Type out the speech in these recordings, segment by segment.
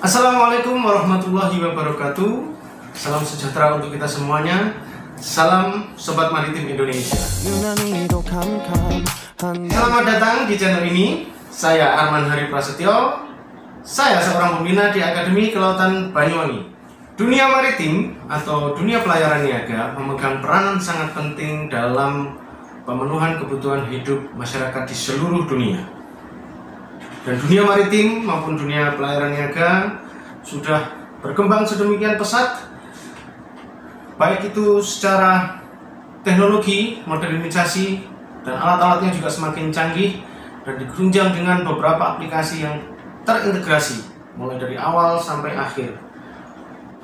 Assalamualaikum warahmatullahi wabarakatuh. Salam sejahtera untuk kita semuanya. Salam Sobat Maritim Indonesia. Selamat datang di channel ini. Saya Arman Hari Prasetyo. Saya seorang pembina di Akademi Kelautan Banyuwangi. Dunia maritim atau dunia pelayaran niaga memegang peranan sangat penting dalam pemenuhan kebutuhan hidup masyarakat di seluruh dunia. Dan dunia maritim maupun dunia pelayaran niaga sudah berkembang sedemikian pesat, baik itu secara teknologi, modernisasi, dan alat-alatnya juga semakin canggih dan ditunjang dengan beberapa aplikasi yang terintegrasi mulai dari awal sampai akhir.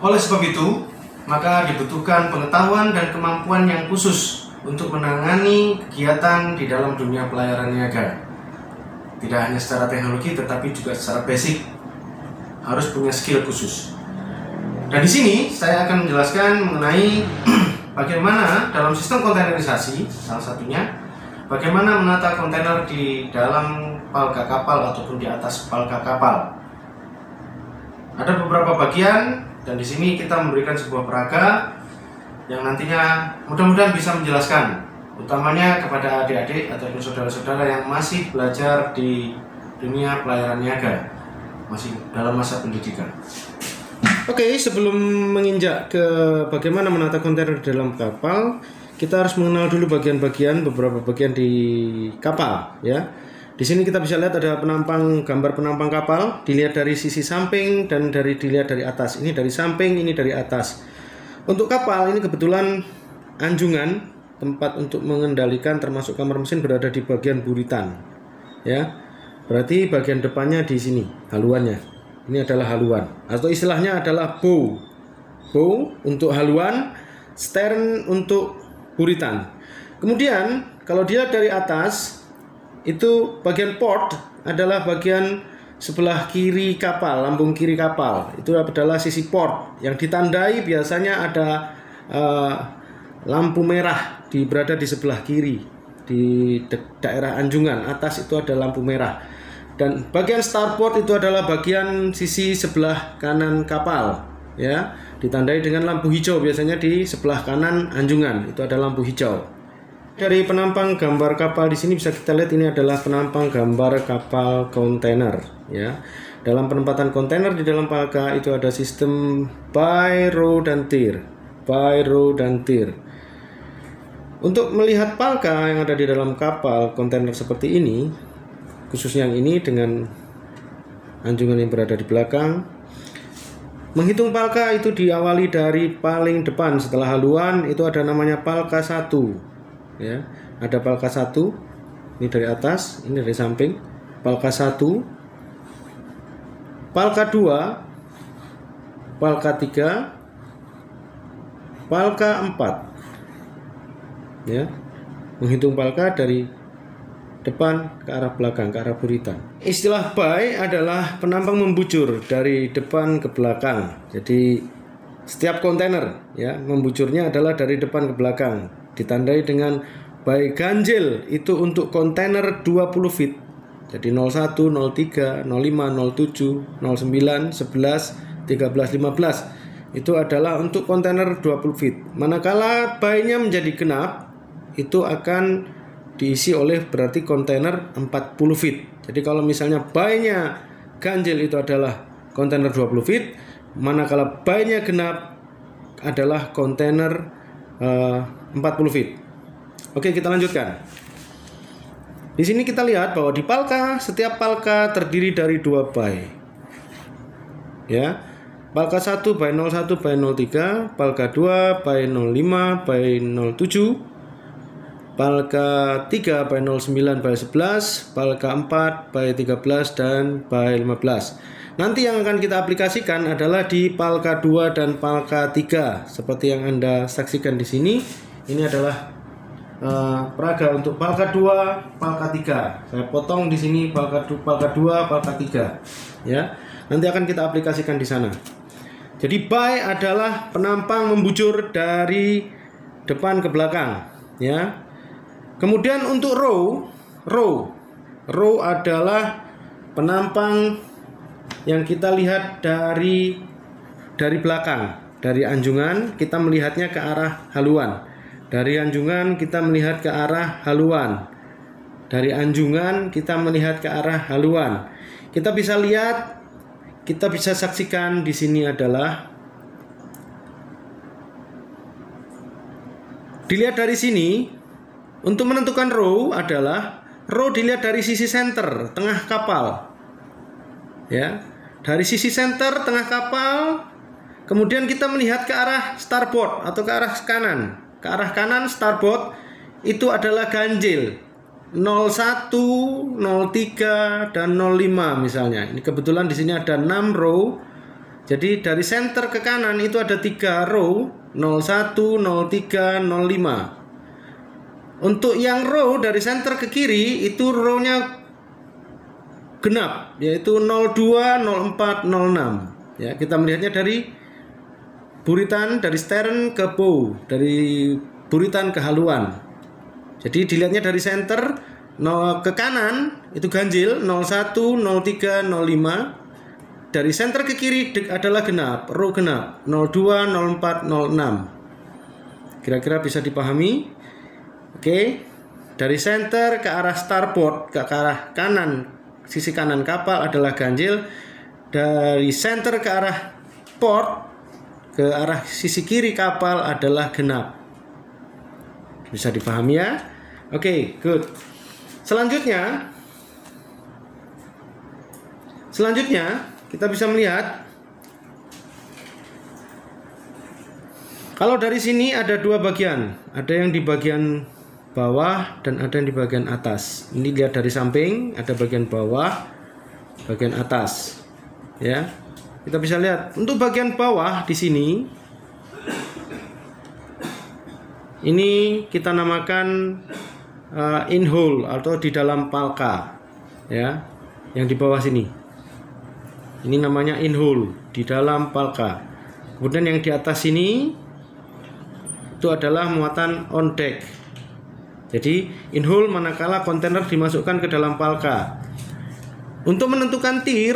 Oleh sebab itu, maka dibutuhkan pengetahuan dan kemampuan yang khusus untuk menangani kegiatan di dalam dunia pelayaran niaga. Tidak hanya secara teknologi, tetapi juga secara basic harus punya skill khusus. Dan di sini saya akan menjelaskan mengenai bagaimana dalam sistem kontainerisasi, salah satunya bagaimana menata kontainer di dalam palka kapal ataupun di atas palka kapal. Ada beberapa bagian. Dan di sini kita memberikan sebuah peraga yang nantinya mudah-mudahan bisa menjelaskan, utamanya kepada adik-adik atau saudara-saudara yang masih belajar di dunia pelayaran niaga, masih dalam masa pendidikan. Oke, sebelum menginjak ke bagaimana menata kontainer di dalam kapal, kita harus mengenal dulu beberapa bagian di kapal, ya. Di sini kita bisa lihat ada gambar penampang kapal, dilihat dari sisi samping dan dilihat dari atas. Ini dari samping, ini dari atas. Untuk kapal ini kebetulan anjungan, tempat untuk mengendalikan termasuk kamar mesin berada di bagian buritan. Ya. Berarti bagian depannya di sini, haluannya. Ini adalah haluan atau istilahnya adalah bow. Bow untuk haluan, stern untuk buritan. Kemudian kalau dilihat dari atas, itu bagian port adalah bagian sebelah kiri kapal, lambung kiri kapal. Itu adalah sisi port yang ditandai biasanya ada lampu merah berada di sebelah kiri di daerah anjungan. Atas itu ada lampu merah. Dan bagian starboard itu adalah bagian sisi sebelah kanan kapal, ya. Ditandai dengan lampu hijau biasanya di sebelah kanan anjungan. Itu ada lampu hijau. Dari penampang gambar kapal di sini bisa kita lihat ini adalah penampang gambar kapal kontainer, ya. Dalam penempatan kontainer di dalam palka itu ada sistem buy, row, dan tier. Buy, row, dan tier. Untuk melihat palka yang ada di dalam kapal kontainer seperti ini, khususnya yang ini dengan anjungan yang berada di belakang, menghitung palka itu diawali dari paling depan setelah haluan, itu ada namanya palka 1. Ya, ada palka 1, ini dari atas, ini dari samping. Palka 1, palka 2, palka 3, palka 4. Ya, menghitung palka dari depan ke arah belakang, ke arah buritan. Istilah buy adalah penampang membujur dari depan ke belakang. Jadi setiap kontainer, ya, membujurnya adalah dari depan ke belakang. Ditandai dengan buy ganjil itu untuk kontainer 20 feet. Jadi 01, 03, 05, 07, 09, 11, 13, 15. Itu adalah untuk kontainer 20 feet. Manakala buy-nya menjadi genap, itu akan diisi oleh berarti kontainer 40 feet. Jadi kalau misalnya buy-nya ganjil itu adalah kontainer 20 feet, manakala buy-nya genap adalah kontainer 40 feet. Oke, kita lanjutkan. Di sini kita lihat bahwa di palka, setiap palka terdiri dari 2 buy. Ya. Palka 1 buy 01, buy 03, palka 2 buy 05, buy 07, palka 3 buy 09, buy 11, palka 4 buy 13 dan buy 15. Nanti yang akan kita aplikasikan adalah di palka 2 dan palka 3 seperti yang Anda saksikan di sini. Ini adalah peraga untuk palka 2, palka 3. Saya potong di sini palka 2, palka 3. Ya. Nanti akan kita aplikasikan di sana. Jadi buy adalah penampang membujur dari depan ke belakang, ya. Kemudian untuk row adalah penampang yang kita lihat dari belakang. Dari anjungan kita melihatnya ke arah haluan. Dari anjungan kita melihat ke arah haluan. Dari anjungan kita melihat ke arah haluan. Kita bisa lihat, kita bisa saksikan di sini adalah, dilihat dari sini. Untuk menentukan row adalah row dilihat dari sisi center tengah kapal. Ya, dari sisi center tengah kapal. Kemudian kita melihat ke arah starboard atau ke arah kanan. Ke arah kanan starboard itu adalah ganjil 01, 03 dan 05 misalnya. Ini kebetulan di sini ada 6 row. Jadi dari center ke kanan itu ada 3 row, 01, 03, 05. Untuk yang row dari center ke kiri itu row-nya genap, yaitu 02, 04, 06. Ya, kita melihatnya dari buritan, dari stern ke bow, dari buritan ke haluan. Jadi dilihatnya dari center ke kanan itu ganjil 01, 03, 05. Dari center ke kiri adalah genap, row genap 02, 04, 06. Kira-kira bisa dipahami? Oke. Dari center ke arah starboard, ke arah kanan, sisi kanan kapal adalah ganjil. Dari center ke arah port, ke arah sisi kiri kapal adalah genap. Bisa dipahami ya? Oke, good. Selanjutnya kita bisa melihat kalau dari sini ada dua bagian, ada yang di bagian bawah dan ada yang di bagian atas. Ini lihat dari samping, ada bagian bawah, bagian atas. Ya, kita bisa lihat untuk bagian bawah di sini. Ini kita namakan in hole atau di dalam palka, ya, yang di bawah sini. Ini namanya in hole, di dalam palka. Kemudian yang di atas sini itu adalah muatan on deck. Jadi in hole manakala kontainer dimasukkan ke dalam palka. Untuk menentukan tir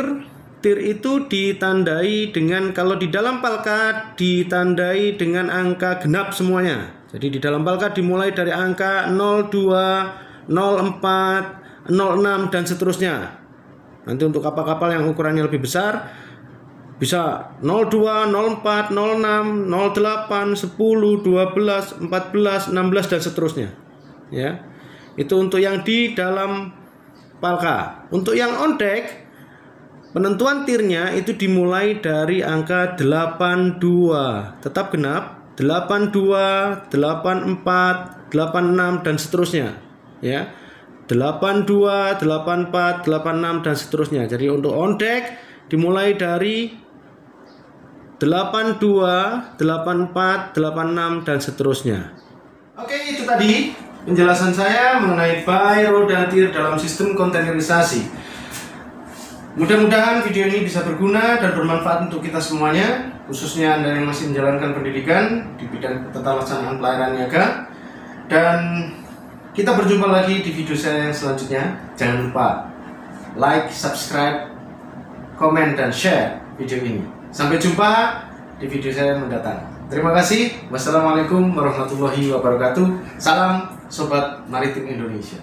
itu ditandai dengan, kalau di dalam palka ditandai dengan angka genap semuanya. Jadi di dalam palka dimulai dari angka 02, 04, 06 dan seterusnya. Nanti untuk kapal-kapal yang ukurannya lebih besar bisa 02, 04, 06, 08, 10, 12, 14, 16 dan seterusnya. Ya. Itu untuk yang di dalam palka. Untuk yang on deck, penentuan tirnya itu dimulai dari angka 82, tetap genap, 82, 84, 86 dan seterusnya. Ya. 82, 84, 86 dan seterusnya. Jadi untuk on deck dimulai dari 82, 84, 86 dan seterusnya. Oke, itu tadi penjelasan saya mengenai buy, row, dan tir dalam sistem kontainerisasi. Mudah-mudahan video ini bisa berguna dan bermanfaat untuk kita semuanya, khususnya Anda yang masih menjalankan pendidikan di bidang tata laksanaan pelayaran niaga. Dan kita berjumpa lagi di video saya yang selanjutnya. Jangan lupa like, subscribe, komen, dan share video ini. Sampai jumpa di video saya mendatang. Terima kasih. Wassalamualaikum warahmatullahi wabarakatuh. Salam Sobat Maritim Indonesia.